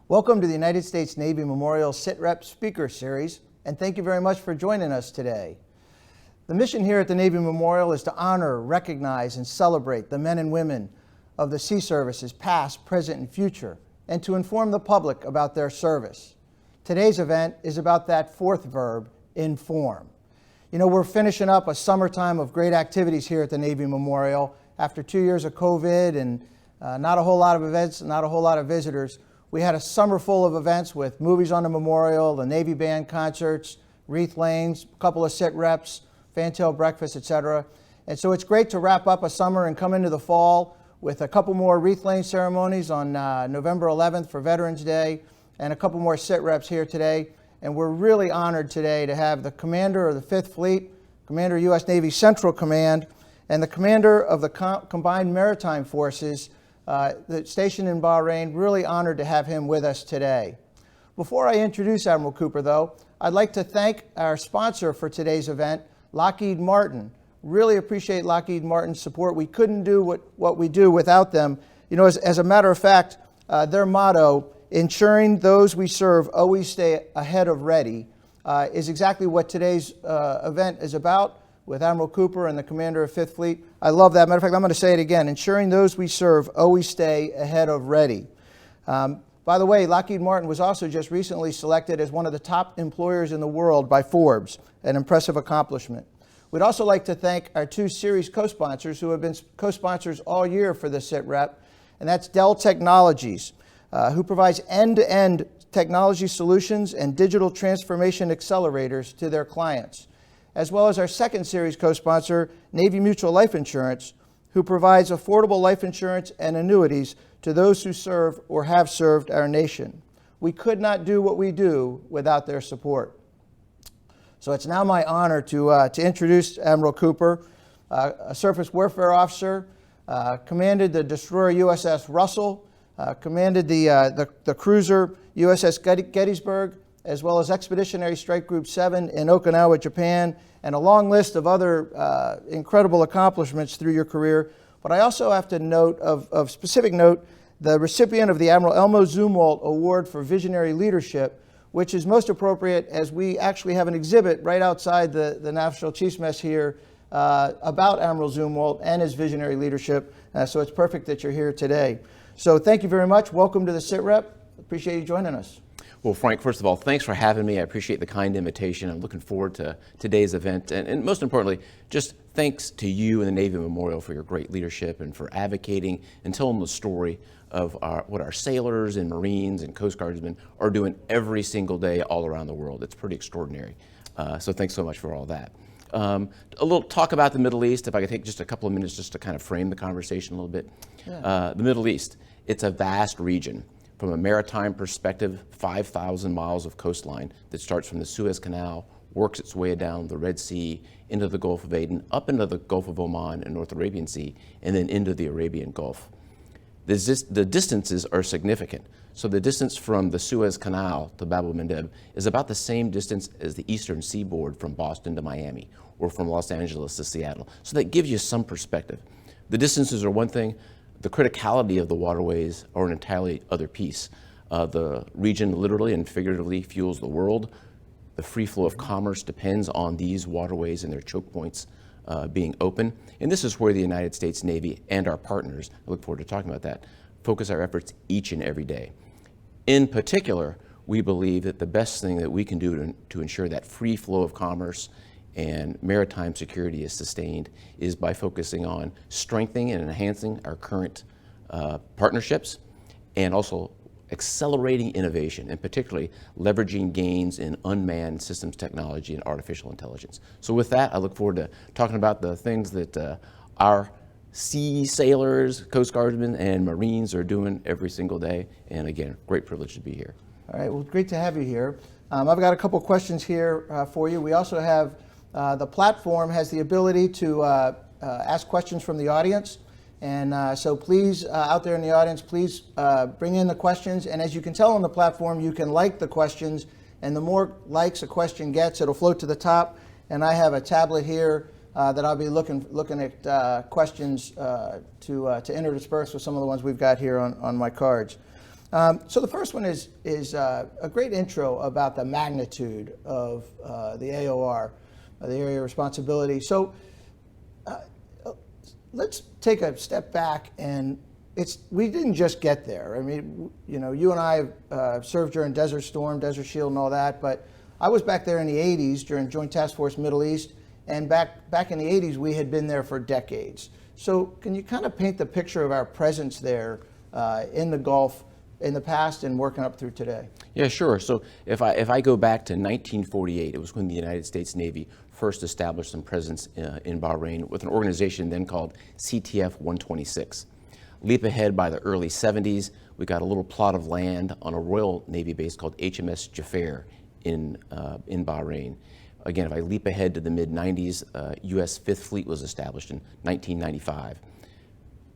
Welcome to the United States Navy Memorial SITREP Speaker Series, and thank you very much for joining us today. The mission here at the Navy Memorial is to honor, recognize, and celebrate the men and women of the sea services past, present, and future, and to inform the public about their service. Today's event is about that fourth verb, inform. You know, we're finishing up a summertime of great activities here at the Navy Memorial. After 2 years of COVID and not a whole lot of events, not a whole lot of visitors, we had a summer full of events with movies on the memorial, the Navy Band concerts, wreath lanes, a couple of sit reps, fantail breakfast, etc. And so it's great to wrap up a summer and come into the fall with a couple more wreath lane ceremonies on November 11th for Veterans Day and a couple more sit reps here today. And we're really honored today to have the commander of the 5th Fleet, Commander U.S. Navy Central Command, and the commander of the Combined Maritime Forces stationed in Bahrain. Really honored to have him with us today. Before I introduce Admiral Cooper, though, I'd like to thank our sponsor for today's event, Lockheed Martin. Really appreciate Lockheed Martin's support. We couldn't do what we do without them. You know, as a matter of fact, their motto, ensuring those we serve always stay ahead of ready, is exactly what today's event is about with Admiral Cooper and the commander of 5th Fleet. I love that. Matter of fact, I'm going to say it again. Ensuring those we serve always stay ahead of ready. By the way, Lockheed Martin was also just recently selected as one of the top employers in the world by Forbes, an impressive accomplishment. We'd also like to thank our 2 series co-sponsors who have been co-sponsors all year for the SITREP, and that's Dell Technologies, who provides end-to-end technology solutions and digital transformation accelerators to their clients, as well as our 2nd series co-sponsor, Navy Mutual Life Insurance, who provides affordable life insurance and annuities to those who serve or have served our nation. We could not do what we do without their support. So it's now my honor to introduce Admiral Cooper, a surface warfare officer, commanded the destroyer USS Russell, commanded the cruiser USS Gettysburg, as well as Expeditionary Strike Group 7 in Okinawa, Japan, and a long list of other incredible accomplishments through your career. But I also have to note, of specific note, the recipient of the Admiral Elmo Zumwalt Award for Visionary Leadership, which is most appropriate as we actually have an exhibit right outside the National Chiefs Mess here about Admiral Zumwalt and his visionary leadership. So it's perfect that you're here today. So thank you very much. Welcome to the SITREP. Appreciate you joining us. Well, Frank, first of all, thanks for having me. I appreciate the kind invitation. I'm looking forward to today's event. And most importantly, just thanks to you and the Navy Memorial for your great leadership and for advocating and telling the story of what our sailors and Marines and Coast Guardsmen are doing every single day all around the world. It's pretty extraordinary. So thanks so much for all that. A little talk about the Middle East, if I could take just a couple of minutes just to kind of frame the conversation a little bit. Yeah. The Middle East, it's a vast region. From a maritime perspective, 5,000 miles of coastline that starts from the Suez Canal, works its way down the Red Sea, into the Gulf of Aden, up into the Gulf of Oman and North Arabian Sea, and then into the Arabian Gulf. The distances are significant. So the distance from the Suez Canal to Bab el-Mandeb is about the same distance as the eastern seaboard from Boston to Miami, or from Los Angeles to Seattle. So that gives you some perspective. The distances are one thing. The criticality of the waterways are an entirely other piece. The region literally and figuratively fuels the world. The free flow of commerce depends on these waterways and their choke points being open. And this is where the United States Navy and our partners, I look forward to talking about that, focus our efforts each and every day. In particular, we believe that the best thing that we can do to ensure that free flow of commerce and maritime security is sustained is by focusing on strengthening and enhancing our current partnerships and also accelerating innovation, and particularly leveraging gains in unmanned systems technology and artificial intelligence. So with that, I look forward to talking about the things that our sea sailors, Coast Guardsmen, and Marines are doing every single day. And again, great privilege to be here. All right, well, great to have you here. I've got a couple questions here for you. We also have the platform has the ability to ask questions from the audience. And so please, out there in the audience, please bring in the questions. And as you can tell on the platform, you can like the questions. And the more likes a question gets, it'll float to the top. And I have a tablet here that I'll be looking at questions to interdisperse with some of the ones we've got here on my cards. So the first one is a great intro about the magnitude of the AOR, the area of responsibility. So let's take a step back, and we didn't just get there. I mean, you know, you and I served during Desert Storm, Desert Shield, and all that. But I was back there in the '80s during Joint Task Force Middle East, and back in the '80s we had been there for decades. So can you kind of paint the picture of our presence there in the Gulf in the past and working up through today? Yeah, sure. So if I go back to 1948, it was when the United States Navy first established some presence in Bahrain with an organization then called CTF 126. Leap ahead by the early 70s, we got a little plot of land on a Royal Navy base called HMS Jafar in Bahrain. Again, if I leap ahead to the mid-90s, U.S. Fifth Fleet was established in 1995.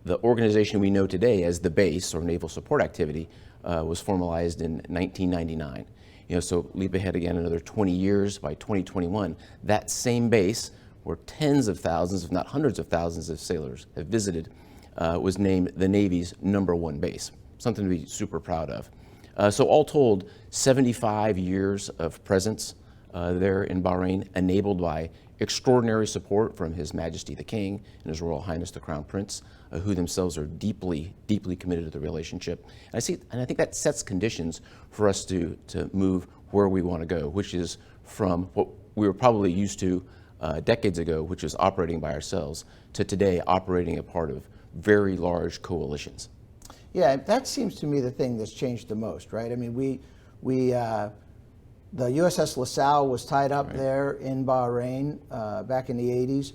The organization we know today as the base, or Naval Support Activity, was formalized in 1999. You know, so leap ahead again another 20 years. By 2021, that same base, where tens of thousands, if not hundreds of thousands of sailors have visited, was named the Navy's #1 base. Something to be super proud of. So all told, 75 years of presence there in Bahrain, enabled by extraordinary support from His Majesty the King and His Royal Highness the Crown Prince, who themselves are deeply, deeply committed to the relationship. And I think that sets conditions for us to move where we want to go, which is from what we were probably used to decades ago, which was operating by ourselves, to today operating a part of very large coalitions. Yeah, that seems to me the thing that's changed the most, right? I mean, the USS LaSalle was tied up there in Bahrain back in the '80s,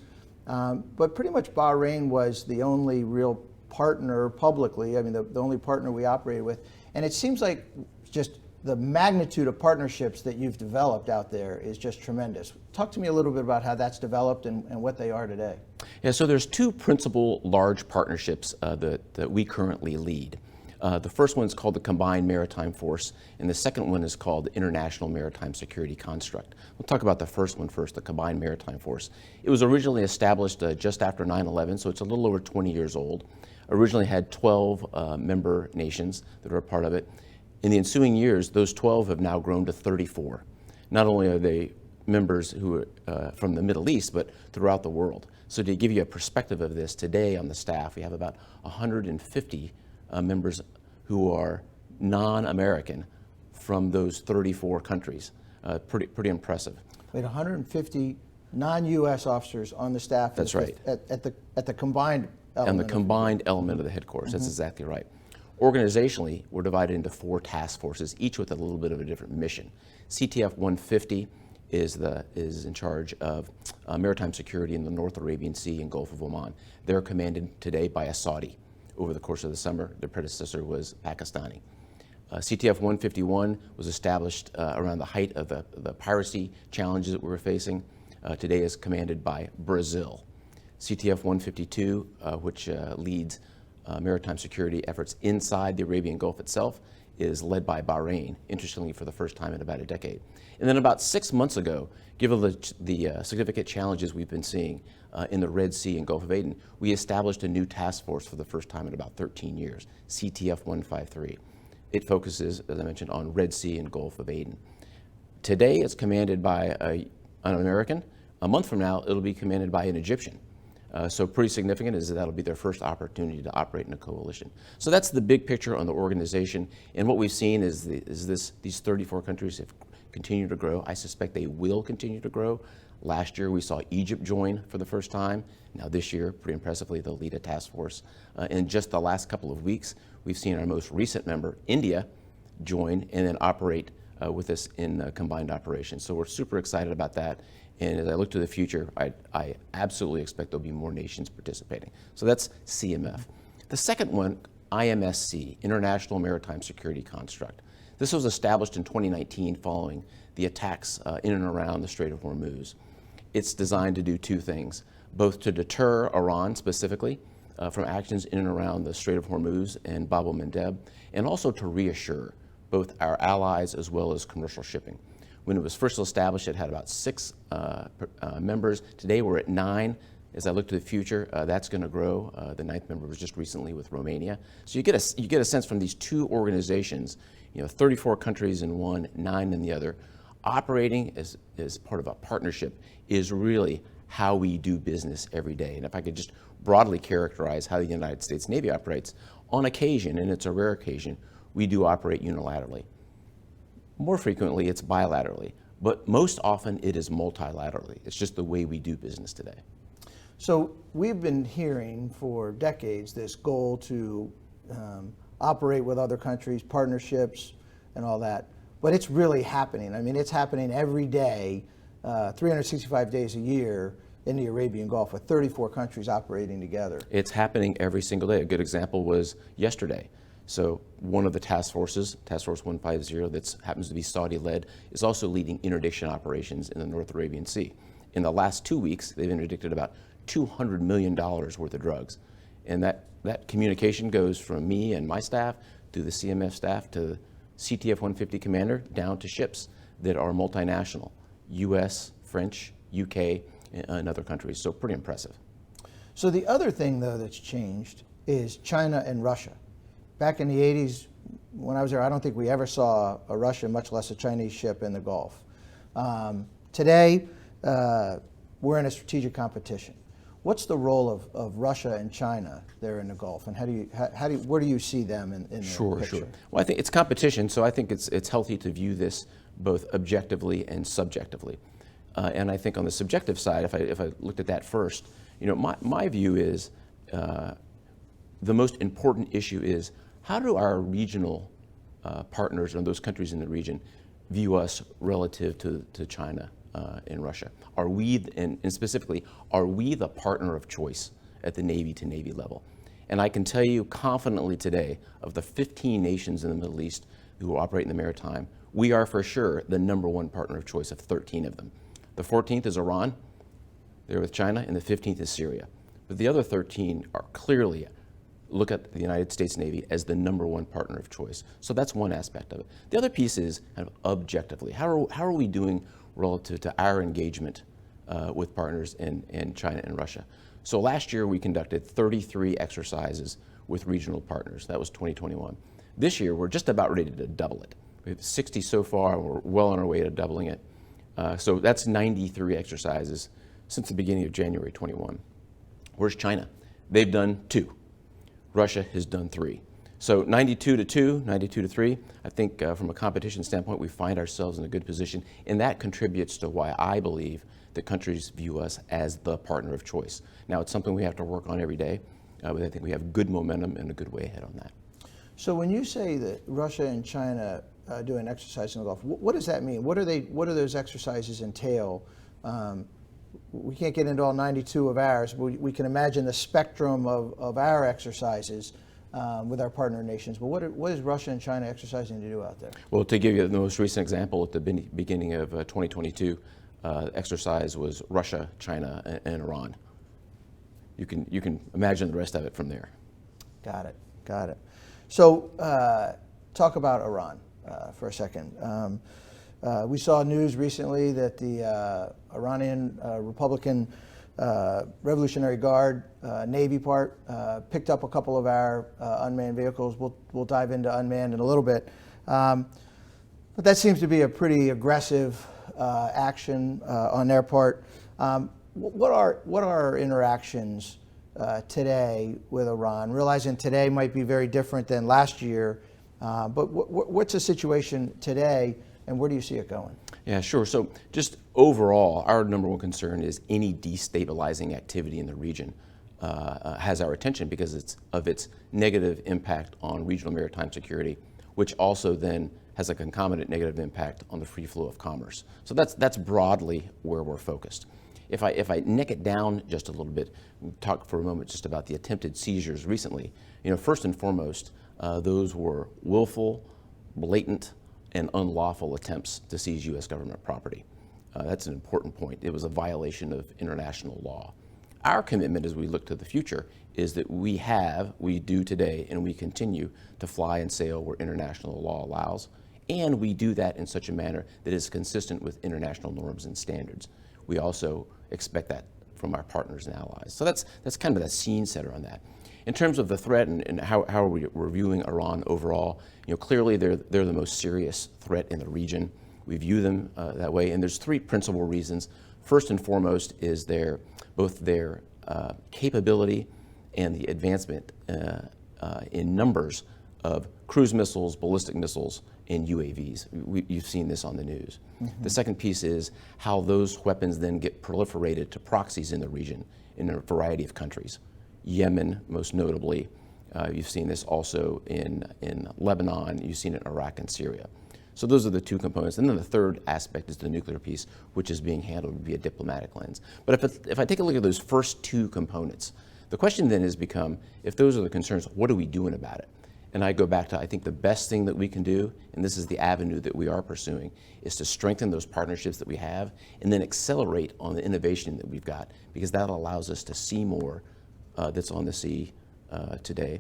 but pretty much Bahrain was the only real partner publicly, I mean, the only partner we operated with. And it seems like just the magnitude of partnerships that you've developed out there is just tremendous. Talk to me a little bit about how that's developed and what they are today. Yeah, so there's two principal large partnerships that we currently lead. The first one is called the Combined Maritime Force, and the second one is called the International Maritime Security Construct. We'll talk about the first one first, the Combined Maritime Force. It was originally established just after 9/11, so it's a little over 20 years old. Originally had 12 member nations that are a part of it. In the ensuing years, those 12 have now grown to 34. Not only are they members who are from the Middle East, but throughout the world. So to give you a perspective of this, today on the staff, we have about 150 members who are non-American from those 34 countries. Pretty impressive. We had 150 non-U.S. officers on the staff. That's right. At the combined element. And the combined element of the headquarters. That's exactly right. Organizationally, we're divided into 4 task forces, each with a little bit of a different mission. CTF 150 is in charge of maritime security in the North Arabian Sea and Gulf of Oman. They're commanded today by a Saudi. Over the course of the summer, their predecessor was Pakistani. CTF 151 was established around the height of the piracy challenges that we were facing. Today is commanded by Brazil. CTF 152, which leads maritime security efforts inside the Arabian Gulf itself, is led by Bahrain, interestingly for the first time in about a decade. And then about 6 months ago, given the significant challenges we've been seeing in the Red Sea and Gulf of Aden, we established a new task force for the first time in about 13 years, CTF 153. It focuses, as I mentioned, on Red Sea and Gulf of Aden. Today, it's commanded by an American. A month from now, it'll be commanded by an Egyptian. So pretty significant is that that'll be their first opportunity to operate in a coalition. So that's the big picture on the organization. And what we've seen is these 34 countries have continued to grow. I suspect they will continue to grow. Last year, we saw Egypt join for the first time. Now this year, pretty impressively, they'll lead a task force. In just the last couple of weeks, we've seen our most recent member, India, join and then operate with us in combined operations. So we're super excited about that. And as I look to the future, I absolutely expect there'll be more nations participating. So that's CMF. The second one, IMSC, International Maritime Security Construct. This was established in 2019 following the attacks in and around the Strait of Hormuz. It's designed to do two things, both to deter Iran specifically from actions in and around the Strait of Hormuz and Bab el-Mandeb, and also to reassure both our allies as well as commercial shipping. When it was first established, it had about 6 members. Today we're at 9. As I look to the future, that's going to grow. The ninth member was just recently with Romania. So you get a sense from these two organizations, 34 countries in one, 9 in the other, operating as part of a partnership is really how we do business every day. And if I could just broadly characterize how the United States Navy operates, on occasion, and it's a rare occasion, we do operate unilaterally. More frequently, it's bilaterally, but most often it is multilaterally. It's just the way we do business today. So we've been hearing for decades this goal to operate with other countries, partnerships, and all that. But it's really happening. I mean, it's happening every day, 365 days a year in the Arabian Gulf with 34 countries operating together. It's happening every single day. A good example was yesterday. So one of the task forces, Task Force 150, that happens to be Saudi-led, is also leading interdiction operations in the North Arabian Sea. In the last 2 weeks, they've interdicted about $200 million worth of drugs. And that communication goes from me and my staff to the CMF staff to CTF 150 commander down to ships that are multinational, US, French, UK, and other countries. So pretty impressive. So the other thing, though, that's changed is China and Russia. Back in the 80s, when I was there, I don't think we ever saw a Russian, much less a Chinese ship in the Gulf. Today, we're in a strategic competition. What's the role of Russia and China there in the Gulf, and where do you see them in the picture? Sure. Well, I think it's competition, so I think it's healthy to view this both objectively and subjectively. And I think on the subjective side, if I looked at that first, my view is the most important issue is how do our regional partners and those countries in the region view us relative to China and Russia? Are we, and specifically, are we the partner of choice at the Navy to Navy level? And I can tell you confidently today, of the 15 nations in the Middle East who operate in the maritime, we are for sure the #1 partner of choice of 13 of them. The 14th is Iran, they're with China, and the 15th is Syria. But the other 13 are clearly look at the United States Navy as the #1 partner of choice. So that's one aspect of it. The other piece is kind of objectively. How are we doing relative to our engagement with partners in China and Russia? So last year we conducted 33 exercises with regional partners. That was 2021. This year we're just about ready to double it. We have 60 so far, and we're well on our way to doubling it. So that's 93 exercises since the beginning of January 21. Where's China? They've done 2. Russia has done 3. So 92 to 2, 92 to 3. I think from a competition standpoint, we find ourselves in a good position, and that contributes to why I believe that countries view us as the partner of choice. Now, it's something we have to work on every day, but I think we have good momentum and a good way ahead on that. So when you say that Russia and China do an exercise in the Gulf, what does that mean? What do those exercises entail? We can't get into all 92 of ours, but we can imagine the spectrum of our exercises with our partner nations. But what is Russia and China exercising to do out there? Well, to give you the most recent example, at the beginning of 2022, exercise was Russia, China, and Iran. You can imagine the rest of it from there. Got it. So talk about Iran for a second. We saw news recently that the Iranian Republican Revolutionary Guard Navy part picked up a couple of our unmanned vehicles. We'll dive into unmanned in a little bit. But that seems to be a pretty aggressive action on their part. What are our interactions today with Iran? Realizing today might be very different than last year, but what's the situation today, and where do you see it going? Yeah, sure. So just overall, our #1 concern is any destabilizing activity in the region has our attention because of its negative impact on regional maritime security, which also then has a concomitant negative impact on the free flow of commerce. So that's broadly where we're focused. If I nick it down just a little bit, talk for a moment just about the attempted seizures recently. First and foremost, those were willful, blatant, and unlawful attempts to seize U.S. government property. That's an important point. It was a violation of international law. Our commitment as we look to the future is that we do today, and we continue to fly and sail where international law allows, and we do that in such a manner that is consistent with international norms and standards. We also expect that from our partners and allies. So that's kind of the scene setter on that. In terms of the threat and how are we reviewing Iran overall, clearly they're the most serious threat in the region. We view them that way, and there's three principal reasons. First and foremost is both their capability and the advancement in numbers of cruise missiles, ballistic missiles, and UAVs. You've seen this on the news. Mm-hmm. The second piece is how those weapons then get proliferated to proxies in the region in a variety of countries. Yemen, most notably. You've seen this also in Lebanon. You've seen it in Iraq and Syria. So those are the two components. And then the third aspect is the nuclear piece, which is being handled via diplomatic lens. But if I take a look at those first two components, the question then has become, if those are the concerns, what are we doing about it? And I go back to, I think the best thing that we can do, and this is the avenue that we are pursuing, is to strengthen those partnerships that we have and then accelerate on the innovation that we've got, because that allows us to see more that's on the sea today,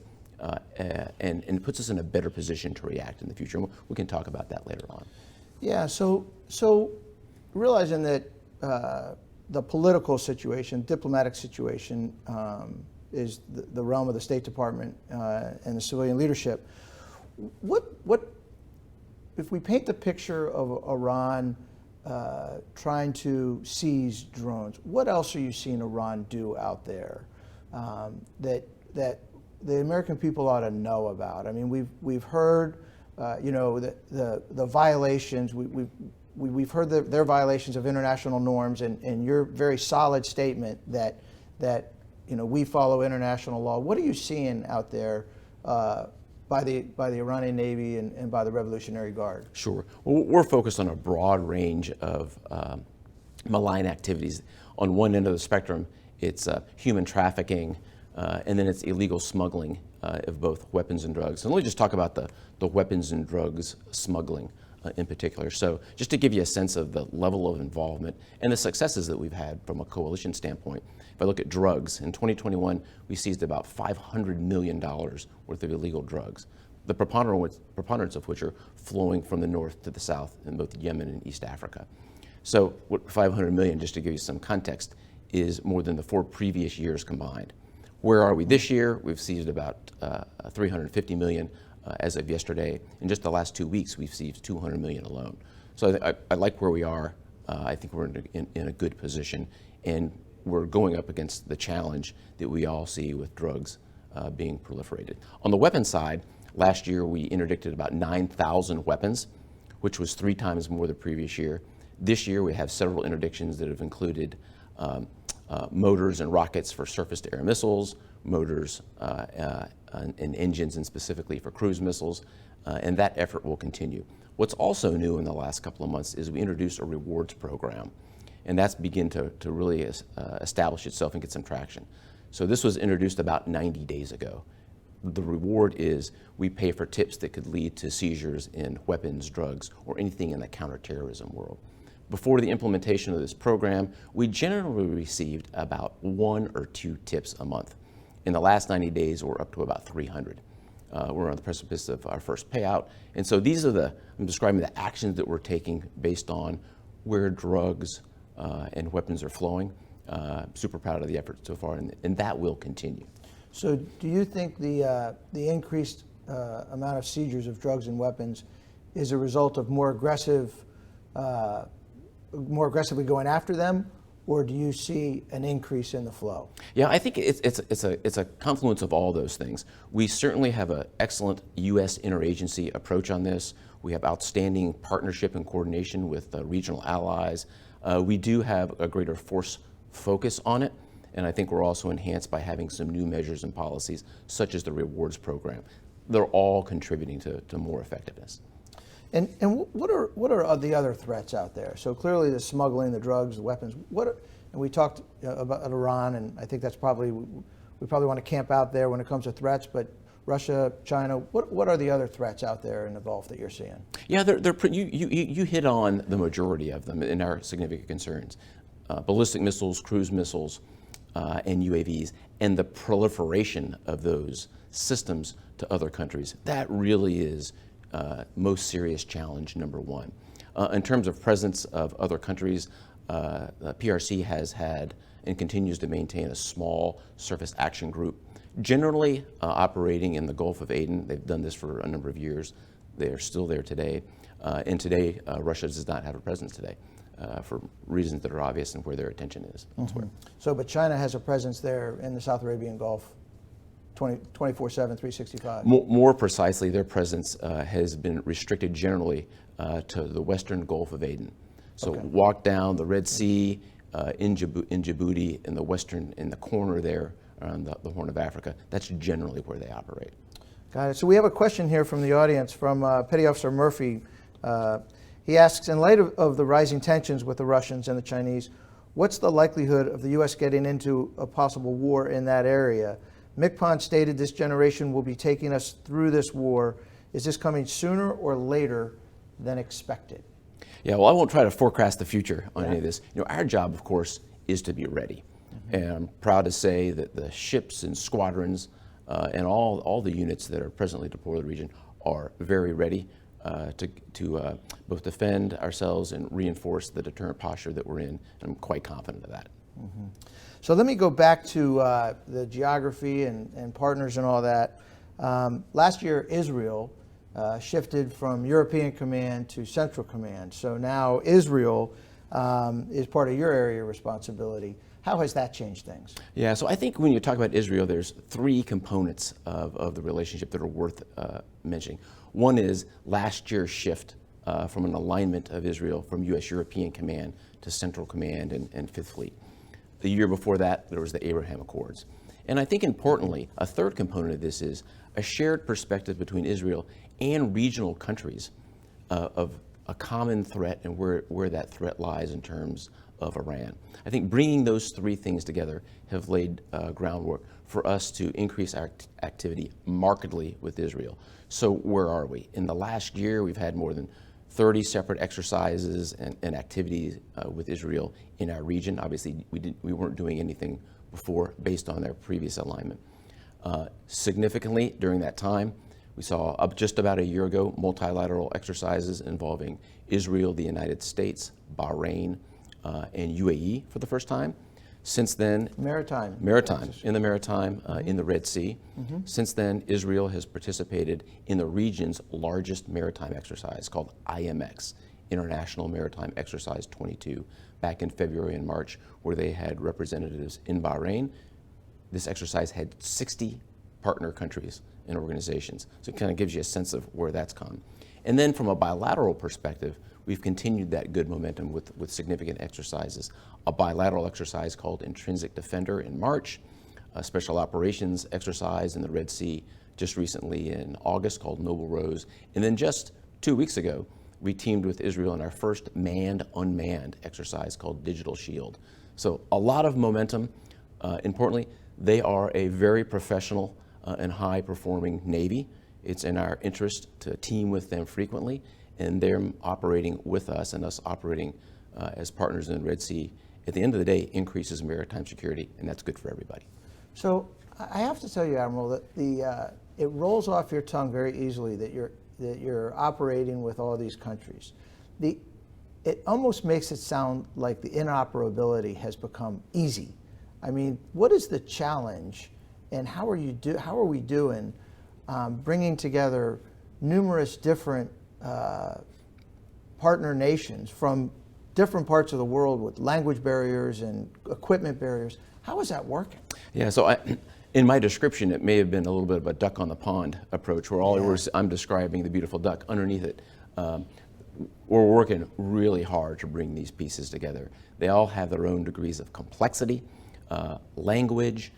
and puts us in a better position to react in the future. And we can talk about that later on. Yeah, so realizing that the political situation, diplomatic situation, is the realm of the State Department and the civilian leadership. What if we paint the picture of Iran trying to seize drones? What else are you seeing Iran do out there that the American people ought to know about? I mean, we've heard, the violations. We've heard their violations of international norms, and your very solid statement that we follow international law. What are you seeing out there by the Iranian Navy and by the Revolutionary Guard? Sure. Well, we're focused on a broad range of malign activities. On one end of the spectrum, it's human trafficking, and then it's illegal smuggling of both weapons and drugs. And let me just talk about the weapons and drugs smuggling in particular. So just to give you a sense of the level of involvement and the successes that we've had from a coalition standpoint, if I look at drugs, in 2021, we seized about $500 million worth of illegal drugs, the preponderance of which are flowing from the north to the south in both Yemen and East Africa. So what 500 million, just to give you some context, is more than the 4 previous years combined. Where are we this year? We've seized about 350 million as of yesterday. In just the last 2 weeks, we've seized 200 million alone. So I like where we are. I think we're in a good position, and we're going up against the challenge that we all see with drugs being proliferated. On the weapons side, last year we interdicted about 9,000 weapons, which was 3 times more the previous year. This year we have several interdictions that have included motors and rockets for surface-to-air missiles, motors and engines, and specifically for cruise missiles, and that effort will continue. What's also new in the last couple of months is we introduced a rewards program, and that's begun to really establish itself and get some traction. So this was introduced about 90 days ago. The reward is we pay for tips that could lead to seizures in weapons, drugs, or anything in the counterterrorism world. Before the implementation of this program, we generally received about 1 or 2 tips a month. In the last 90 days, we're up to about 300. We're on the precipice of our first payout. And so these are I'm describing the actions that we're taking based on where drugs and weapons are flowing. Super proud of the effort so far, and that will continue. So do you think the increased amount of seizures of drugs and weapons is a result of more aggressively going after them, or do you see an increase in the flow? Yeah, I think it's a confluence of all those things. We certainly have an excellent U.S. interagency approach on this. We have outstanding partnership and coordination with regional allies. We do have a greater force focus on it, and I think we're also enhanced by having some new measures and policies, such as the rewards program. They're all contributing to more effectiveness. And what are the other threats out there? So clearly the smuggling, the drugs, the weapons. And we talked about Iran, and I think that's we probably want to camp out there when it comes to threats. But Russia, China, what are the other threats out there in the Gulf that you're seeing? Yeah, you hit on the majority of them in our significant concerns: ballistic missiles, cruise missiles, and UAVs, and the proliferation of those systems to other countries. That really is most serious challenge number 1. In terms of presence of other countries, PRC has had and continues to maintain a small surface action group, generally operating in the Gulf of Aden. They've done this for a number of years. They are still there today. And today, Russia does not have a presence today for reasons that are obvious and where their attention is elsewhere. So, but China has a presence there in the South Arabian Gulf 24/7, 365. More precisely, their presence has been restricted generally to the western Gulf of Aden. So walk down the Red Sea in Djibouti in the corner there around the Horn of Africa. That's generally where they operate. Got it. So we have a question here from the audience from Petty Officer Murphy. He asks, in light of the rising tensions with the Russians and the Chinese, what's the likelihood of the U.S. getting into a possible war in that area? MCPON stated this generation will be taking us through this war. Is this coming sooner or later than expected? Yeah, well, I won't try to forecast the future on any of this. Our job, of course, is to be ready. And I'm proud to say that the ships and squadrons and all the units that are presently deployed in the region are very ready to both defend ourselves and reinforce the deterrent posture that we're in. And I'm quite confident of that. So let me go back to the geography and partners and all that. Last year, Israel shifted from European Command to Central Command. So now Israel is part of your area of responsibility. How has that changed things? Yeah, so I think when you talk about Israel, there's three components of the relationship that are worth mentioning. One is last year's shift from an alignment of Israel from U.S. European Command to Central Command and Fifth Fleet. The year before that, there was the Abraham Accords. And I think importantly, a third component of this is a shared perspective between Israel and regional countries of a common threat and where that threat lies in terms of Iran. I think bringing those three things together have laid groundwork for us to increase our activity markedly with Israel. So where are we? In the last year, we've had more than 30 separate exercises and activities with Israel in our region. Obviously, we weren't doing anything before based on their previous alignment. Significantly, during that time, we saw just about a year ago multilateral exercises involving Israel, the United States, Bahrain, and UAE for the first time. Since then, Maritime, in the maritime, in the Red Sea. Since then, Israel has participated in the region's largest maritime exercise called IMX, International Maritime Exercise 22, back in February and March, where they had representatives in Bahrain. This exercise had 60 partner countries and organizations. So it kind of gives you a sense of where that's come. And then from a bilateral perspective, we've continued that good momentum with significant exercises. A bilateral exercise called Intrinsic Defender in March, a special operations exercise in the Red Sea just recently in August called Noble Rose. And then just 2 weeks ago, we teamed with Israel in our first manned-unmanned exercise called Digital Shield. So a lot of momentum. Importantly, they are a very professional and high-performing Navy. It's in our interest to team with them frequently, and they're operating with us and us operating as partners in the Red Sea. At the end of the day, increases maritime security, and that's good for everybody. So I have to tell you, Admiral, that it rolls off your tongue very easily that you're operating with all these countries. It almost makes it sound like the interoperability has become easy. I mean, what is the challenge, and how are we doing bringing together numerous different partner nations from different parts of the world with language barriers and equipment barriers? How is that working? Yeah, so in my description, it may have been a little bit of a duck on the pond approach, where I'm describing the beautiful duck. Underneath it, we're working really hard to bring these pieces together. They all have their own degrees of complexity, language,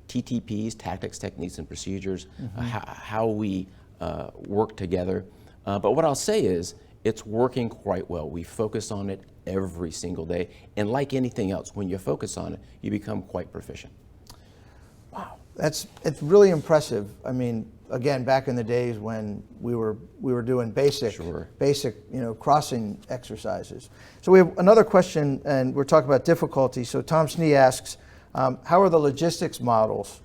TTPs, tactics, techniques, and procedures, how we work together. But what I'll say is, it's working quite well. We focus on it every single day. And like anything else, when you focus on it, you become quite proficient. Wow, it's really impressive. I mean, again, back in the days when we were doing basic crossing exercises. So we have another question, and we're talking about difficulty. So Tom Snee asks, how are the logistics models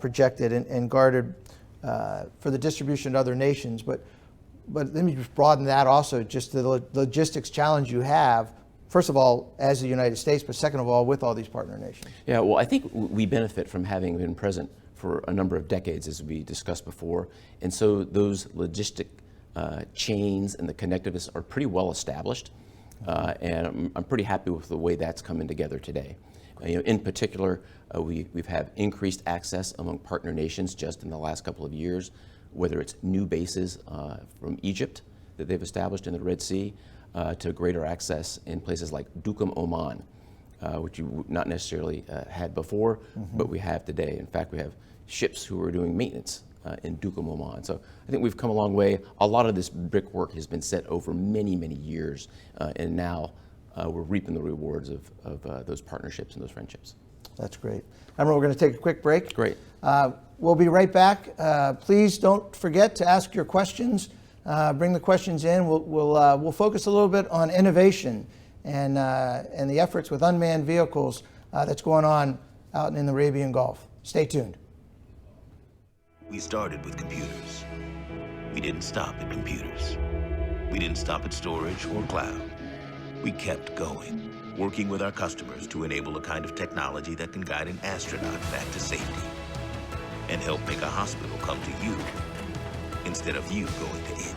projected and guarded for the distribution to other nations? But let me just broaden that also, just the logistics challenge you have first of all, as the United States, but second of all, with all these partner nations? Yeah, well, I think we benefit from having been present for a number of decades, as we discussed before. And so those logistic chains and the connectiveness are pretty well established. And I'm pretty happy with the way that's coming together today. In particular, we've had increased access among partner nations just in the last couple of years, whether it's new bases from Egypt that they've established in the Red Sea, to greater access in places like Duqm, Oman, which you not necessarily had before, but we have today. In fact, we have ships who are doing maintenance in Duqm, Oman. So I think we've come a long way. A lot of this brickwork has been set over many, many years, and now we're reaping the rewards of those partnerships and those friendships. That's great. Admiral, we're going to take a quick break. Great. We'll be right back. Please don't forget to ask your questions. Bring the questions in. We'll focus a little bit on innovation and the efforts with unmanned vehicles that's going on out in the Arabian Gulf. Stay tuned. We started with computers. We didn't stop at computers. We didn't stop at storage or cloud. We kept going, working with our customers to enable a kind of technology that can guide an astronaut back to safety and help make a hospital come to you instead of you going to it.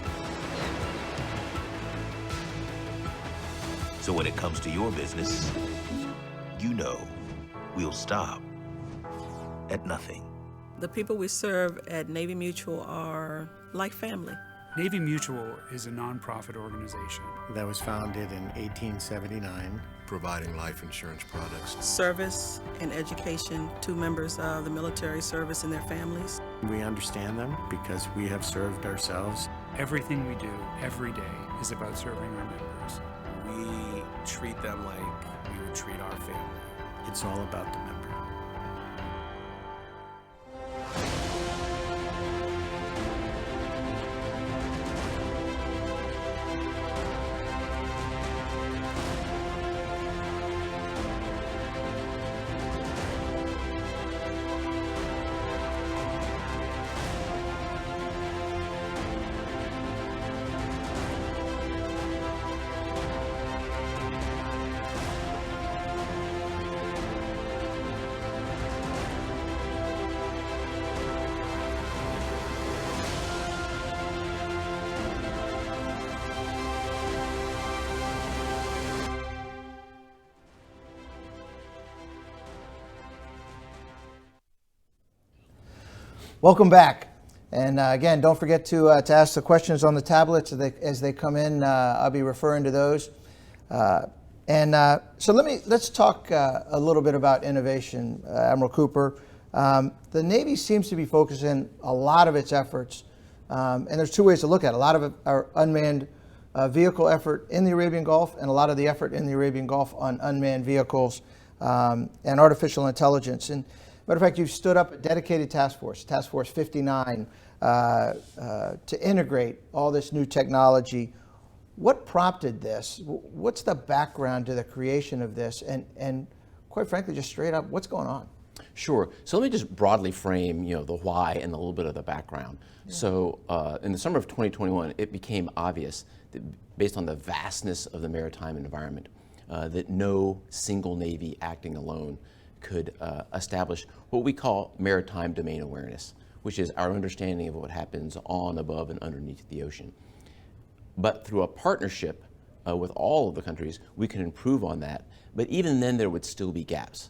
So when it comes to your business, you know we'll stop at nothing. The people we serve at Navy Mutual are like family. Navy Mutual is a nonprofit organization that was founded in 1879. Providing life insurance products. Service and education to members of the military service and their families. We understand them because we have served ourselves. Everything we do every day is about serving our members. We treat them like we would treat our family. It's all about the member. Welcome back. And again, don't forget to ask the questions on the tablets as they come in. I'll be referring to those. So let's talk a little bit about innovation, Admiral Cooper. The Navy seems to be focusing a lot of its efforts, and there's two ways to look at it. A lot of our unmanned vehicle effort in the Arabian Gulf, and a lot of the effort in the Arabian Gulf on unmanned vehicles and artificial intelligence. And matter of fact, you've stood up a dedicated task force, Task Force 59, to integrate all this new technology. What prompted this? What's the background to the creation of this? And quite frankly, just straight up, what's going on? Sure. So let me just broadly frame, the why and a little bit of the background. Yeah. So in the summer of 2021, it became obvious that based on the vastness of the maritime environment, that no single Navy acting alone could establish what we call maritime domain awareness, which is our understanding of what happens on, above, and underneath the ocean. But through a partnership with all of the countries, we can improve on that. But even then, there would still be gaps.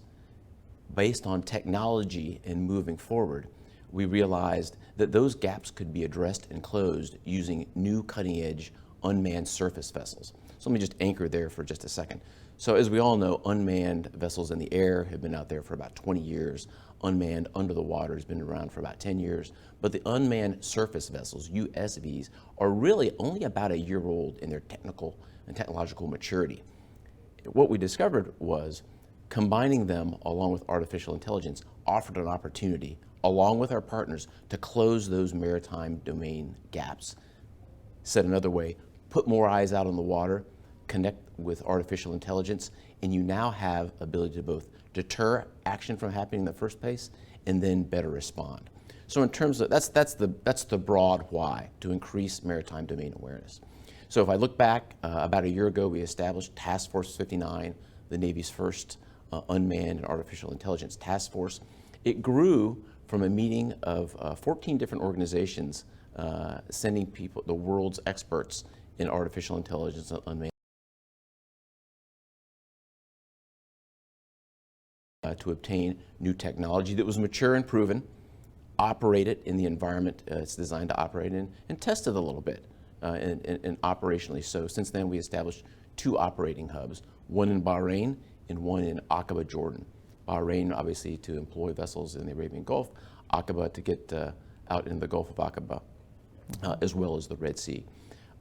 Based on technology and moving forward, we realized that those gaps could be addressed and closed using new cutting-edge unmanned surface vessels. So let me just anchor there for just a second. So as we all know, unmanned vessels in the air have been out there for about 20 years. Unmanned under the water has been around for about 10 years. But the unmanned surface vessels, USVs, are really only about a year old in their technical and technological maturity. What we discovered was combining them along with artificial intelligence offered an opportunity, along with our partners, to close those maritime domain gaps. Said another way, put more eyes out on the water, connect with artificial intelligence, and you now have ability to both deter action from happening in the first place and then better respond. So in terms of, that's the broad why, to increase maritime domain awareness. So if I look back, about a year ago, we established Task Force 59, the Navy's first unmanned and artificial intelligence task force. It grew from a meeting of 14 different organizations sending people, the world's experts in artificial intelligence and unmanned, to obtain new technology that was mature and proven, operate it in the environment it's designed to operate in, and test it a little bit and operationally. So since then, we established 2 operating hubs, one in Bahrain and one in Aqaba, Jordan. Bahrain, obviously, to employ vessels in the Arabian Gulf, Aqaba to get out in the Gulf of Aqaba, as well as the Red Sea.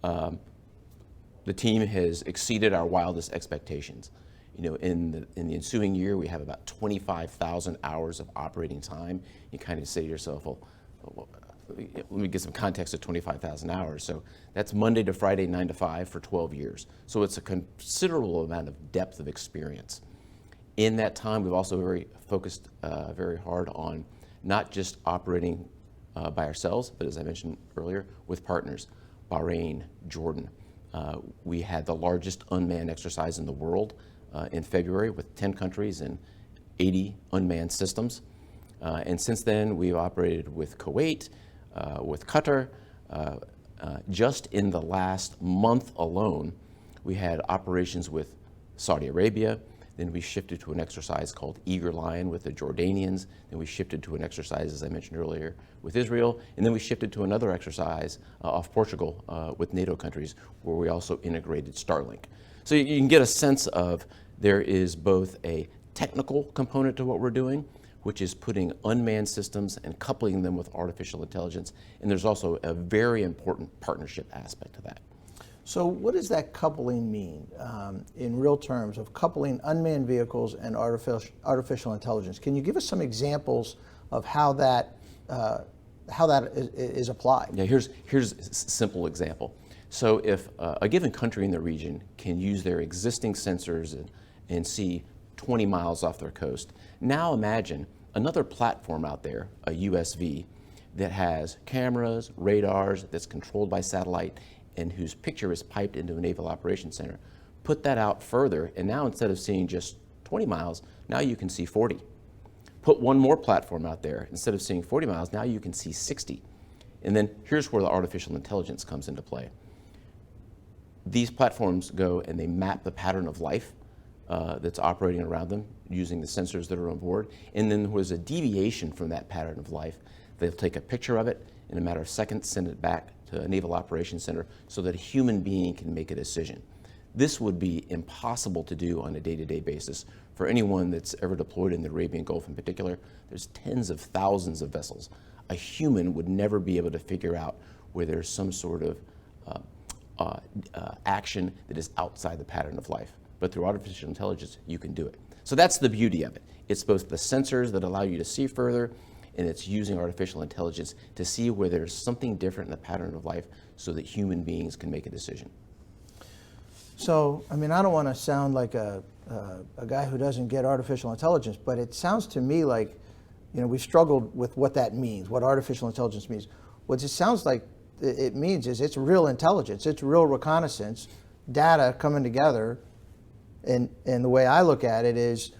The team has exceeded our wildest expectations. You know, in the ensuing year, we have about 25,000 hours of operating time. You kind of say to yourself, well, let me get some context of 25,000 hours. So that's Monday to Friday, 9 to 5 for 12 years. So it's a considerable amount of depth of experience. In that time, we've also focused very hard on not just operating by ourselves, but as I mentioned earlier, with partners, Bahrain, Jordan. We had the largest unmanned exercise in the world in February with 10 countries and 80 unmanned systems. And since then, we've operated with Kuwait, with Qatar. Just in the last month alone, we had operations with Saudi Arabia. Then we shifted to an exercise called Eager Lion with the Jordanians. Then we shifted to an exercise, as I mentioned earlier, with Israel. And then we shifted to another exercise off Portugal with NATO countries, where we also integrated Starlink. So you can get a sense of there is both a technical component to what we're doing, which is putting unmanned systems and coupling them with artificial intelligence. And there's also a very important partnership aspect to that. So what does that coupling mean in real terms of coupling unmanned vehicles and artificial intelligence? Can you give us some examples of how that is applied? Yeah, here's a simple example. So if a given country in the region can use their existing sensors and see 20 miles off their coast, now imagine another platform out there, a USV, that has cameras, radars, that's controlled by satellite, and whose picture is piped into a Naval Operations Center. Put that out further, and now instead of seeing just 20 miles, now you can see 40. Put one more platform out there. Instead of seeing 40 miles, now you can see 60. And then here's where the artificial intelligence comes into play. These platforms go and they map the pattern of life that's operating around them using the sensors that are on board. And then there was a deviation from that pattern of life. They'll take a picture of it, in a matter of seconds, send it back to a Naval Operations Center so that a human being can make a decision. This would be impossible to do on a day-to-day basis for anyone that's ever deployed in the Arabian Gulf in particular. There's tens of thousands of vessels. A human would never be able to figure out where there's some sort of action that is outside the pattern of life. But through artificial intelligence, you can do it. So that's the beauty of it. It's both the sensors that allow you to see further, and it's using artificial intelligence to see where there's something different in the pattern of life so that human beings can make a decision. So, I mean, I don't want to sound like a guy who doesn't get artificial intelligence, but it sounds to me like, you know, we've struggled with what that means, what artificial intelligence means. What it sounds like it means is it's real intelligence, it's real reconnaissance, data coming together, and the way I look at it is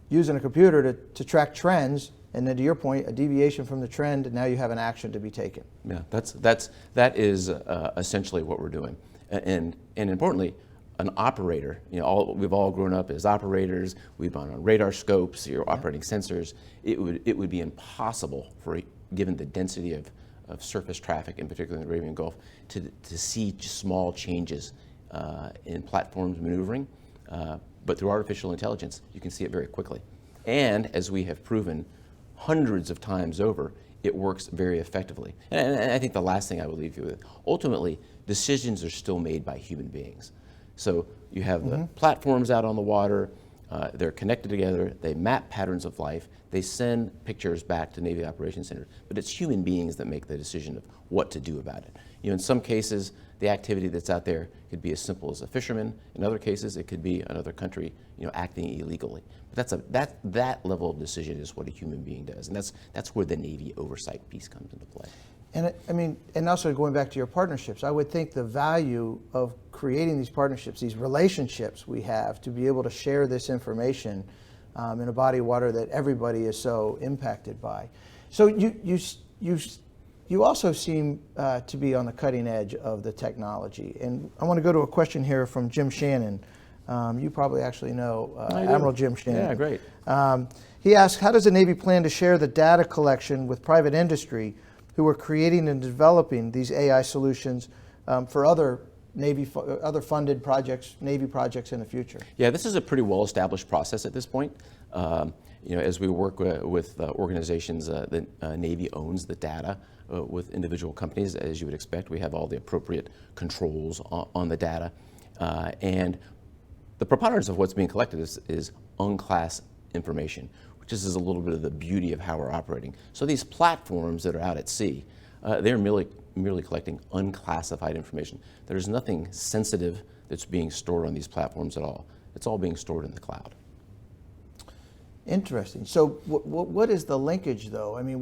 using a computer to track trends, and then to your point, a deviation from the trend, and now you have an action to be taken. Yeah, that is essentially what we're doing. And importantly, an operator, you know, we've all grown up as operators, we've been on radar scopes, you're operating sensors. It would be impossible given the density of surface traffic, in particular in the Arabian Gulf, to see small changes in platforms maneuvering. But through artificial intelligence, you can see it very quickly. And as we have proven hundreds of times over, it works very effectively. And I think the last thing I would leave you with, ultimately, decisions are still made by human beings. So you have the platforms out on the water, they're connected together, they map patterns of life, they send pictures back to Navy Operations Center, but it's human beings that make the decision of what to do about it. You know, in some cases, the activity that's out there could be as simple as a fisherman. In other cases, it could be another country, acting illegally. But that level of decision is what a human being does, and that's where the Navy oversight piece comes into play. And and also going back to your partnerships, I would think the value of creating these partnerships, these relationships we have to be able to share this information in a body of water that everybody is so impacted by. So you also seem to be on the cutting edge of the technology. And I want to go to a question here from Jim Shannon. You probably actually know Admiral Jim Shannon. Yeah, great. He asks, how does the Navy plan to share the data collection with private industry who are creating and developing these AI solutions for other funded projects, Navy projects in the future? Yeah, this is a pretty well-established process at this point. As we work with organizations, the Navy owns the data with individual companies, as you would expect. We have all the appropriate controls on the data. And the preponderance of what's being collected is unclassed information, which is a little bit of the beauty of how we're operating. So these platforms that are out at sea, they're merely collecting unclassified information. There's nothing sensitive that's being stored on these platforms at all. It's all being stored in the cloud. Interesting. So what is the linkage, though? I mean,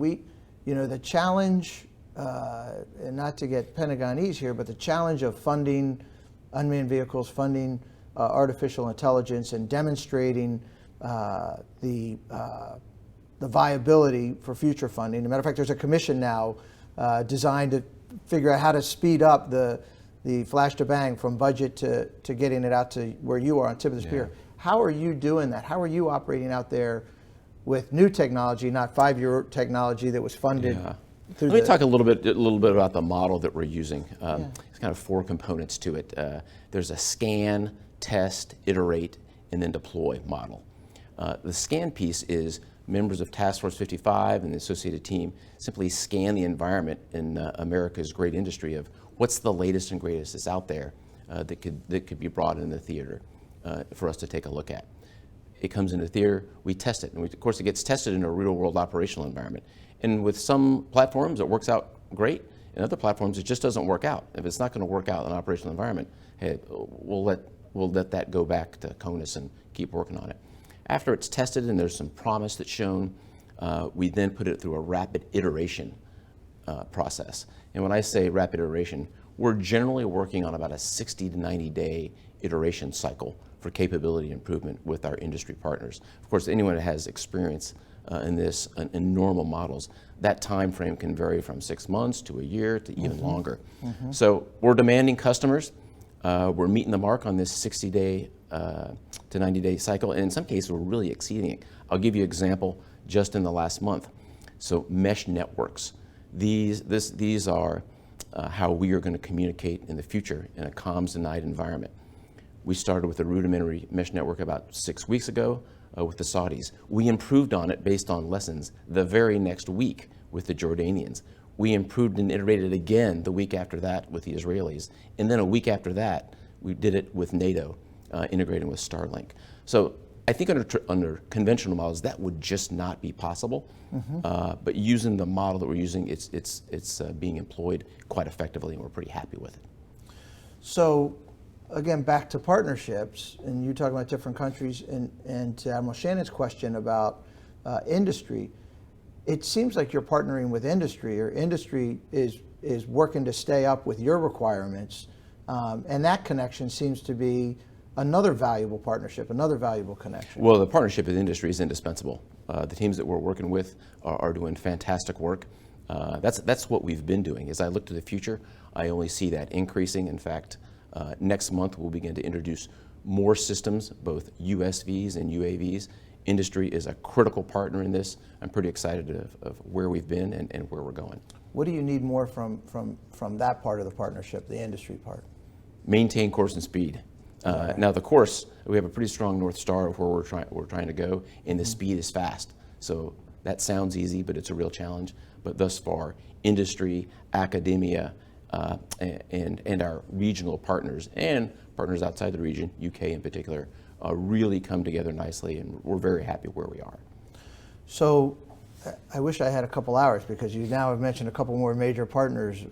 the challenge, and not to get Pentagonese here, but the challenge of funding unmanned vehicles, funding artificial intelligence, and demonstrating the viability for future funding. As a matter of fact, there's a commission now designed to figure out how to speed up the flash to bang from budget to getting it out to where you are on tip of the spear. How are you doing that? How are you operating out there with new technology, not 5-year technology that was funded? Let me talk a little bit about the model that we're using. It's kind of 4 components to it. There's a scan, test, iterate, and then deploy model. The scan piece is members of Task Force 55 and the associated team simply scan the environment in America's great industry of what's the latest and greatest that's out there that could be brought in the theater for us to take a look at. It comes into theater, we test it, and of course it gets tested in a real-world operational environment. And with some platforms it works out great, and other platforms it just doesn't work out. If it's not going to work out in an operational environment, hey, we'll let that go back to CONUS and keep working on it. After it's tested and there's some promise that's shown, we then put it through a rapid iteration process. And when I say rapid iteration, we're generally working on about a 60 to 90 day iteration cycle for capability improvement with our industry partners. Of course, anyone that has experience in this, in normal models, that time frame can vary from 6 months to a year to even longer. So we're demanding customers. We're meeting the mark on this 60-day to 90-day cycle, and in some cases we're really exceeding it. I'll give you an example just in the last month. So mesh networks. These are how we are going to communicate in the future in a comms denied environment. We started with a rudimentary mesh network about 6 weeks ago with the Saudis. We improved on it based on lessons the very next week with the Jordanians. We improved and iterated again the week after that with the Israelis. And then a week after that, we did it with NATO, integrating with Starlink. So I think under conventional models, that would just not be possible. But using the model that we're using, it's being employed quite effectively, and we're pretty happy with it. So again, back to partnerships, and you talking about different countries, and to Admiral Shannon's question about industry, it seems like you're partnering with industry, or industry is working to stay up with your requirements, and that connection seems to be another valuable partnership, another valuable connection. Well, the partnership with industry is indispensable. The teams that we're working with are doing fantastic work. That's what we've been doing. As I look to the future, I only see that increasing. In fact, next month we'll begin to introduce more systems, both USVs and UAVs. Industry is a critical partner in this. I'm pretty excited of where we've been and where we're going. What do you need more from that part of the partnership, the industry part? Maintain course and speed. Now the course, we have a pretty strong North Star of where we're trying to go, and the speed is fast. So that sounds easy, but it's a real challenge. But thus far, industry, academia, and our regional partners and partners outside the region, UK in particular, really come together nicely, and we're very happy where we are. So I wish I had a couple hours because you now have mentioned a couple more major partners.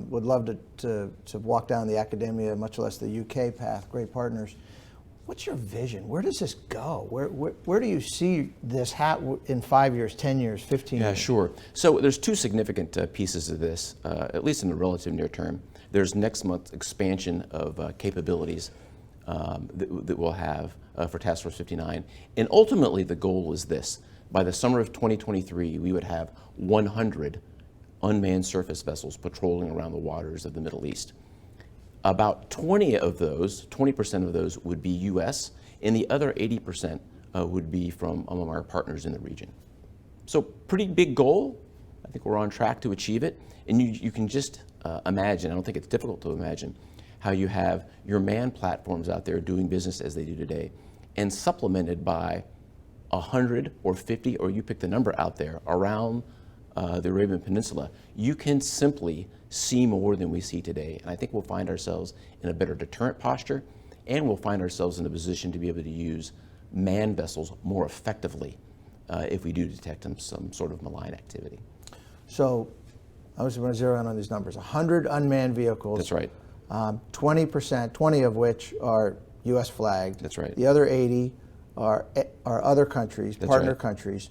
Would love to walk down the academia, much less the UK path. Great partners. What's your vision? Where does this go? Where do you see this in 5 years, 10 years, 15 years? Yeah, sure. So there's two significant pieces of this, at least in the relative near term. There's next month's expansion of capabilities that we'll have for Task Force 59. And ultimately, the goal is this. By the summer of 2023, we would have 100 unmanned surface vessels patrolling around the waters of the Middle East. About 20% of those would be U.S., and the other 80% would be from among our partners in the region. So pretty big goal. I think we're on track to achieve it. And you can just imagine, I don't think it's difficult to imagine, how you have your manned platforms out there doing business as they do today, and supplemented by 100 or 50, or you pick the number out there, around the Arabian Peninsula. You can simply see more than we see today. And I think we'll find ourselves in a better deterrent posture, and we'll find ourselves in a position to be able to use manned vessels more effectively if we do detect some sort of malign activity. So I was going to zero in on these numbers. 100 unmanned vehicles. That's right. 20 of which are U.S. flagged. That's right. The other 80 are other countries, partner countries.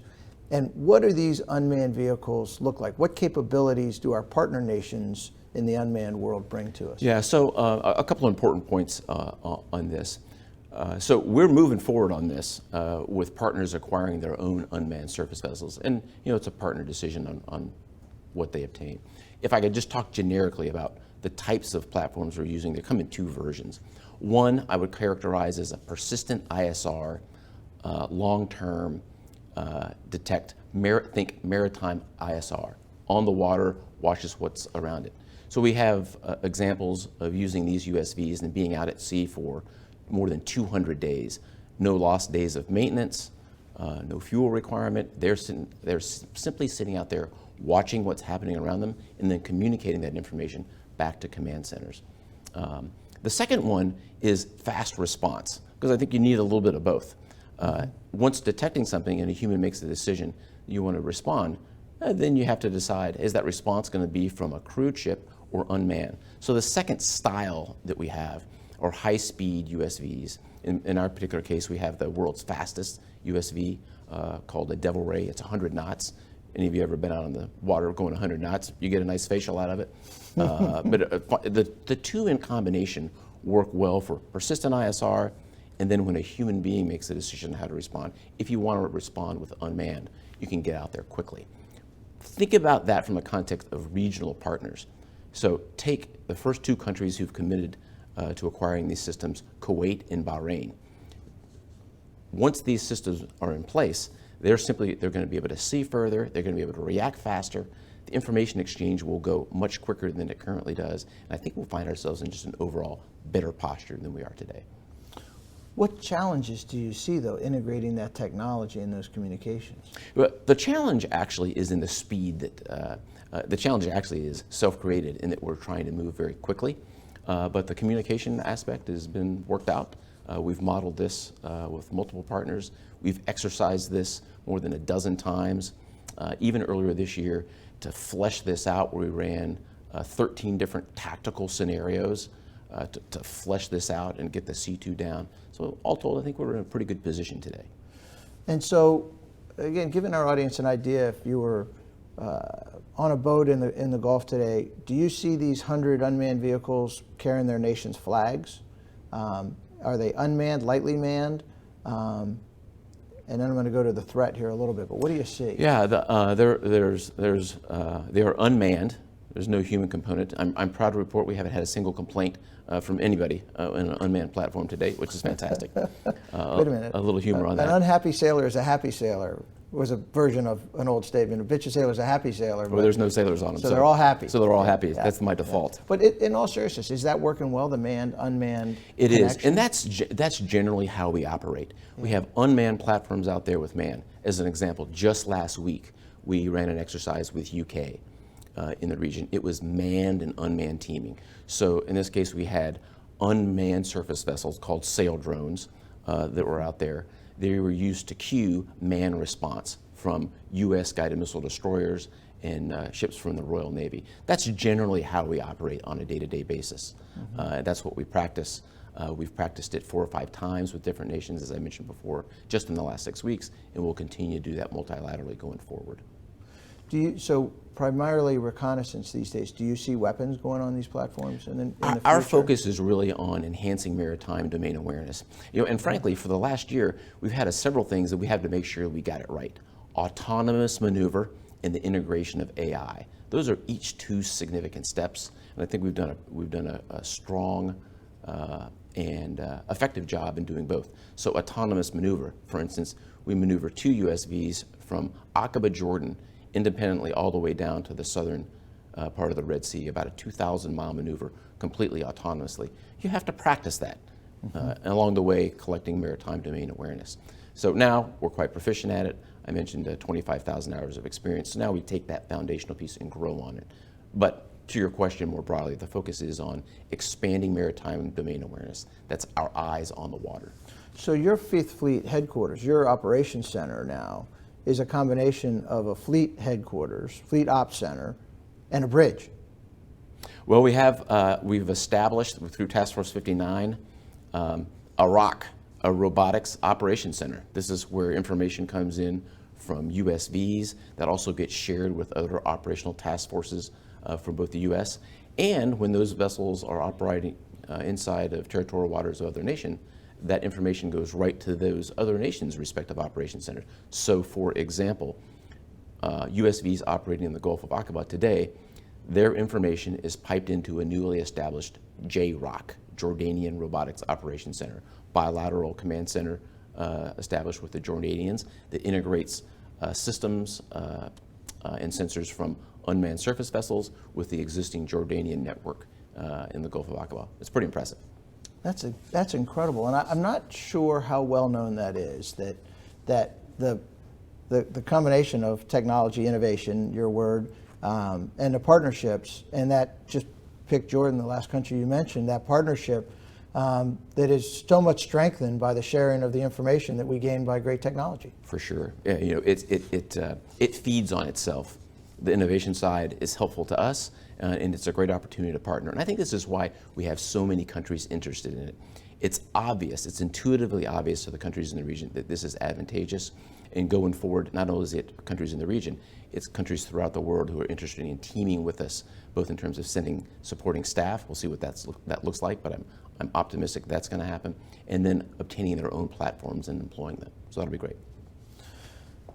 And what do these unmanned vehicles look like? What capabilities do our partner nations in the unmanned world bring to us? Yeah, so a couple of important points on this. So we're moving forward on this with partners acquiring their own unmanned surface vessels. And it's a partner decision on what they obtain. If I could just talk generically about the types of platforms we're using, they come in two versions. One I would characterize as a persistent ISR, long-term detect, think maritime ISR, on the water, watches what's around it. So we have examples of using these USVs and being out at sea for more than 200 days. No lost days of maintenance, no fuel requirement. They're simply sitting out there watching what's happening around them and then communicating that information back to command centers. The second one is fast response, because I think you need a little bit of both. Once detecting something and a human makes the decision you want to respond, then you have to decide, is that response going to be from a crewed ship or unmanned? So the second style that we have are high-speed USVs. In our particular case, we have the world's fastest USV called the Devil Ray. It's 100 knots. Any of you ever been out on the water going 100 knots? You get a nice facial out of it. But the two in combination work well for persistent ISR, and then when a human being makes a decision how to respond. If you want to respond with unmanned, you can get out there quickly. Think about that from the context of regional partners. So take the first two countries who've committed to acquiring these systems, Kuwait and Bahrain. Once these systems are in place, they're going to be able to see further, they're going to be able to react faster, the information exchange will go much quicker than it currently does, and I think we'll find ourselves in just an overall better posture than we are today. What challenges do you see, though, integrating that technology in those communications? Well, the challenge actually is in the speed that, the challenge actually is self-created in that we're trying to move very quickly, but the communication aspect has been worked out. We've modeled this with multiple partners. We've exercised this more than a dozen times, even earlier this year, to flesh this out, where we ran 13 different tactical scenarios to flesh this out and get the C2 down. So all told, I think we're in a pretty good position today. And so, again, giving our audience an idea, if you were on a boat in the Gulf today, do you see these 100 unmanned vehicles carrying their nation's flags? Are they unmanned, lightly manned? And then I'm going to go to the threat here a little bit, but what do you see? Yeah, they are unmanned. There's no human component. I'm proud to report we haven't had a single complaint from anybody in an unmanned platform to date, which is fantastic. Wait a minute. A little humor on that. An unhappy sailor is a happy sailor was a version of an old statement. A bitchy sailor is a happy sailor. Well, there's no sailors on them. So they're all happy. So they're all happy. Yeah. That's my default. Yeah. But in all seriousness, is that working well, the manned, unmanned It connection? is, and that's generally how we operate. Yeah. We have unmanned platforms out there with manned. As an example, just last week, we ran an exercise with UK in the region. It was manned and unmanned teaming. So in this case, we had unmanned surface vessels called sail drones that were out there. They were used to cue man response, from U.S. guided missile destroyers and ships from the Royal Navy. That's generally how we operate on a day-to-day basis. That's what we practice. We've practiced it 4 or 5 times with different nations, as I mentioned before, just in the last 6 weeks, and we'll continue to do that multilaterally going forward. So primarily reconnaissance these days, do you see weapons going on these platforms in the future? Our focus is really on enhancing maritime domain awareness. And frankly, for the last year, we've had several things that we have to make sure we got it right. Autonomous maneuver and the integration of AI. Those are each 2 significant steps, and I think we've done a strong and effective job in doing both. So autonomous maneuver, for instance, we maneuver 2 USVs from Aqaba, Jordan, independently all the way down to the southern part of the Red Sea, about a 2,000-mile maneuver, completely autonomously. You have to practice that, and along the way collecting maritime domain awareness. So now we're quite proficient at it. I mentioned 25,000 hours of experience. So now we take that foundational piece and grow on it. But to your question more broadly, the focus is on expanding maritime domain awareness. That's our eyes on the water. So your 5th Fleet headquarters, your operations center now, is a combination of a fleet headquarters, fleet ops center, and a bridge. Well, we've established through Task Force 59 a ROC, a robotics operations center. This is where information comes in from USVs that also gets shared with other operational task forces from both the U.S. And when those vessels are operating inside of territorial waters of other nation, that information goes right to those other nations' respective operation centers. So, for example, USVs operating in the Gulf of Aqaba today, their information is piped into a newly established JROC, Jordanian Robotics Operations Center, bilateral command center established with the Jordanians that integrates systems and sensors from unmanned surface vessels with the existing Jordanian network in the Gulf of Aqaba. It's pretty impressive. That's incredible, and I'm not sure how well known that is. That the combination of technology, innovation, your word, and the partnerships, and that just pick Jordan, the last country you mentioned, that partnership that is so much strengthened by the sharing of the information that we gain by great technology. For sure, yeah, it feeds on itself. The innovation side is helpful to us, and it's a great opportunity to partner. And I think this is why we have so many countries interested in it. It's obvious, it's intuitively obvious to the countries in the region that this is advantageous. And going forward, not only is it countries in the region, it's countries throughout the world who are interested in teaming with us, both in terms of sending supporting staff. We'll see what that looks like, but I'm optimistic that's going to happen. And then obtaining their own platforms and employing them. So that'll be great.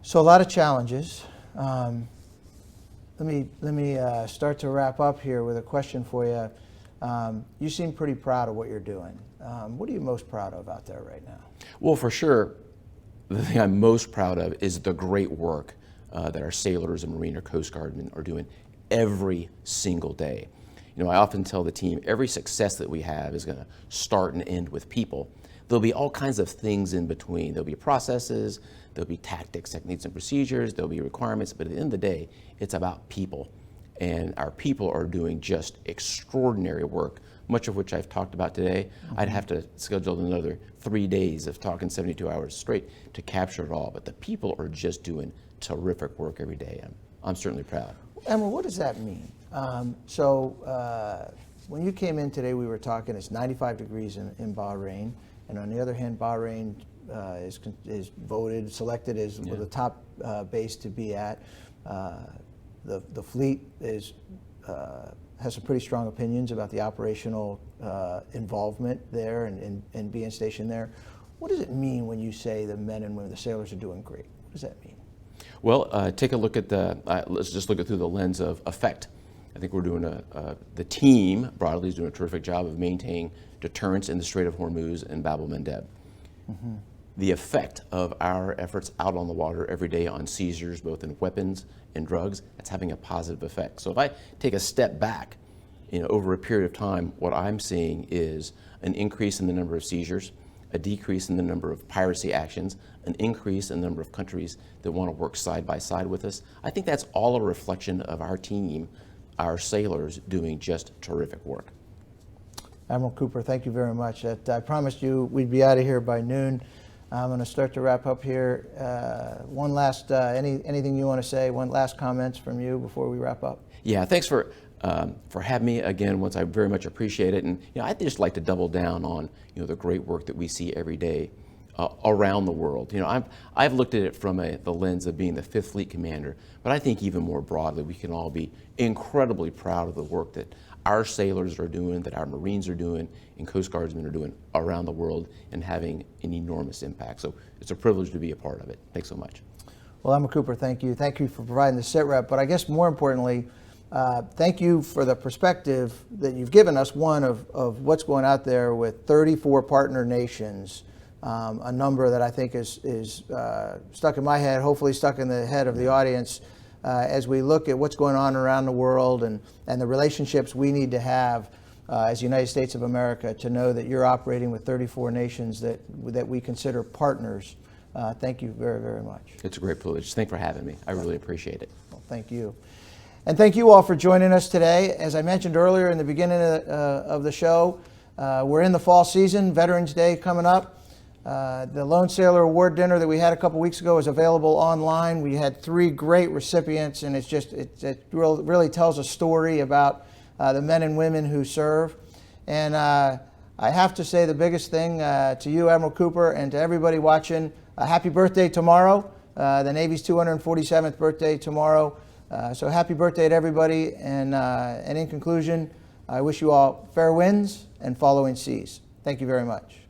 So a lot of challenges. Let me start to wrap up here with a question for you. You seem pretty proud of what you're doing. What are you most proud of out there right now? Well, for sure, the thing I'm most proud of is the great work that our sailors and Marine or Coast Guardmen are doing every single day. I often tell the team every success that we have is going to start and end with people. There'll be all kinds of things in between. There'll be processes, there'll be tactics, techniques, and procedures, there'll be requirements, but at the end of the day, it's about people. And our people are doing just extraordinary work, much of which I've talked about today. I'd have to schedule another 3 days of talking 72 hours straight to capture it all, but the people are just doing terrific work every day. I'm certainly proud. Emma, what does that mean? When you came in today, we were talking, it's 95 degrees in Bahrain. And on the other hand, Bahrain is voted, selected as the top base to be at. The fleet has some pretty strong opinions about the operational involvement there and being stationed there. What does it mean when you say the men and women, the sailors, are doing great? What does that mean? Well, take a look at let's just look at through the lens of effect. I think we're doing the team broadly is doing a terrific job of maintaining deterrence in the Strait of Hormuz and Bab el-Mandeb. The effect of our efforts out on the water every day on seizures, both in weapons and drugs, that's having a positive effect. So if I take a step back, over a period of time, what I'm seeing is an increase in the number of seizures, a decrease in the number of piracy actions, an increase in the number of countries that want to work side by side with us. I think that's all a reflection of our team, our sailors doing just terrific work. Admiral Cooper, thank you very much. I promised you we'd be out of here by noon. I'm going to start to wrap up here. One last, anything you want to say? One last comments from you before we wrap up? Yeah, thanks for having me again. Once, I very much appreciate it, and I'd just like to double down on the great work that we see every day around the world. I've looked at it from the lens of being the 5th Fleet Commander, but I think even more broadly, we can all be incredibly proud of the work that our sailors are doing, that our Marines are doing, and Coast Guardsmen are doing around the world, and having an enormous impact. So it's a privilege to be a part of it. Thanks so much. Well, Admiral Cooper, thank you. Thank you for providing the SITREP, but I guess more importantly, thank you for the perspective that you've given us, one of what's going out there with 34 partner nations, a number that I think is stuck in my head, hopefully stuck in the head of the audience, as we look at what's going on around the world and the relationships we need to have as the United States of America, to know that you're operating with 34 nations that we consider partners. Thank you very, very much. It's a great privilege. Thanks for having me. I really appreciate it. Well, thank you. And thank you all for joining us today. As I mentioned earlier in the beginning of the show, we're in the fall season, Veterans Day coming up. The Lone Sailor Award Dinner that we had a couple weeks ago is available online. We had 3 great recipients, and it really tells a story about the men and women who serve. And I have to say the biggest thing to you, Admiral Cooper, and to everybody watching, happy birthday tomorrow. The Navy's 247th birthday tomorrow. So happy birthday to everybody. And in conclusion, I wish you all fair winds and following seas. Thank you very much.